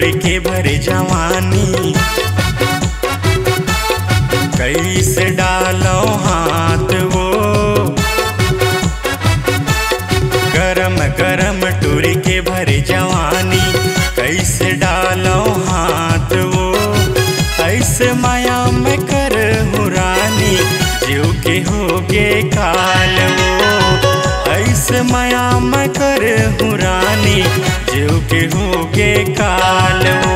टूरी के भरे जवानी, कैसे डालो हाथ वो गरम गरम टूरी के भरे जवानी, कैसे डालो हाथ वो ऐसे माया में कर हुरानी, जीव के होगे काल वो ऐसे माया में कर हुरानी, जीव के होगे काल वो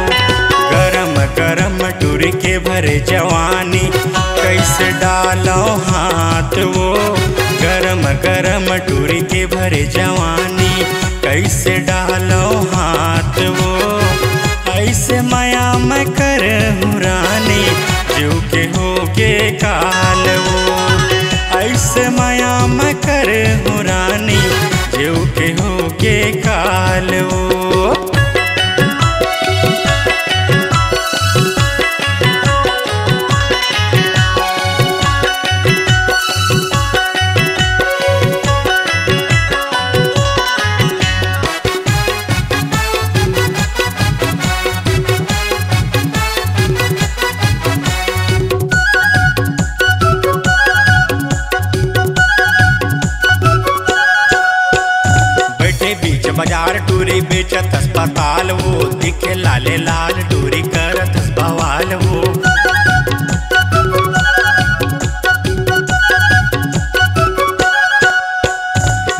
गरम गरम टूरी के भरे जवानी, कैसे डालो हाथ वो गरम गरम टूरी के भरे जवानी, कैसे डालो हाथ वो ऐसे माया में कर हुरानी, जीव के होगे काल वो ऐसे माया में कर हुरानी, जीव के होगे काल वो। बाजार टूरी बेचत अस्पताल वो, दिखे लाले लाल टूरी करत बवाल वो।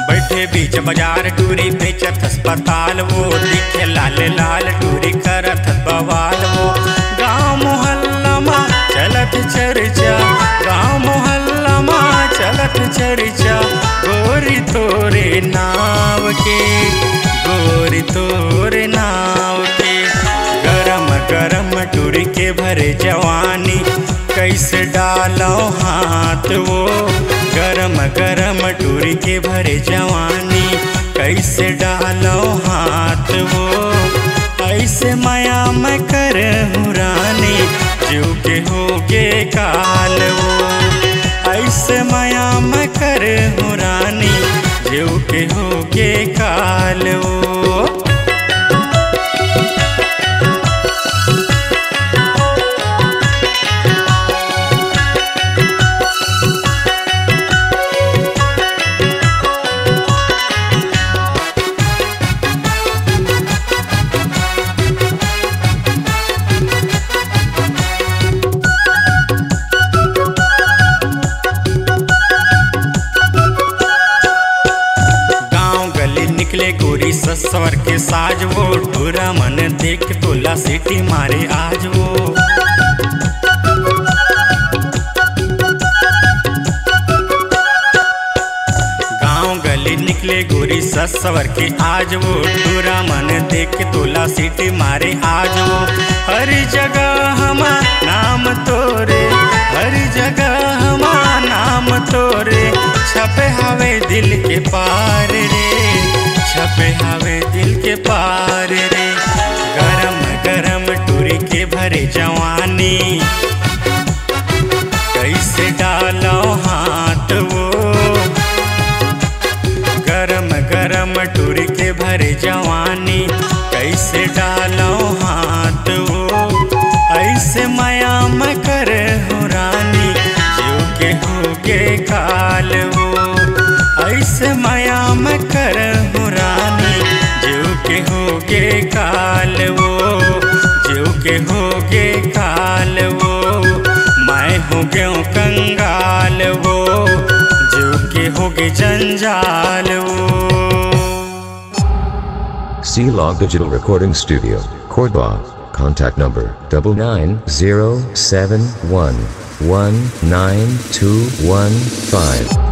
बैठे बीच बाजार टूरी बेचत अस्पताल वो, दिखे लाले लाल टूरी करत बवाल वो। गाँव मोहल्ला में चलत चर्चा, गाँव मोहल्ला में चलत चर्चा, गोरी तोरे नाव के, गोरी तोरे नाव के गरम गरम टूरी के भरे जवानी, कैसे डालो हाथ वो गरम गरम टूरी के भरे जवानी, कैसे डालो हाथ वो ऐसे माया में कर हुरानी, जीव के होगे काल वो ऐसे माया में कर हुरानी, जीव के होगे काल वो। गोरी ससवर के साज वो, टूरा मन देख तोला सीटी मारे आज वो। गांव गली निकले गोरी ससवर के आज वो, टूरा मन देख तोला सीटी मारे आज वो। हर जगह हम नाम तोरे, हर जगह हम नाम तोरे, छपे हवे दिल के पार रे, छपे हवे दिल के पार रे। गरम गरम टूरी के भरे जवानी, कैसे डालो हाथ वो गरम गरम टूरी के भरे जवानी, कैसे डालो हाथ वो ऐसे माया में कर हुरानी, जीव के होगे काल वो ऐसे माया में कर हुरानी, जीव के होगे काल वो, जीव के होगे काल वो। मैं हो गया कंगाल वो, जीव के होगे जंजाल वो। C-Log Digital Recording Studio, Cordoba. Contact number 9907119215.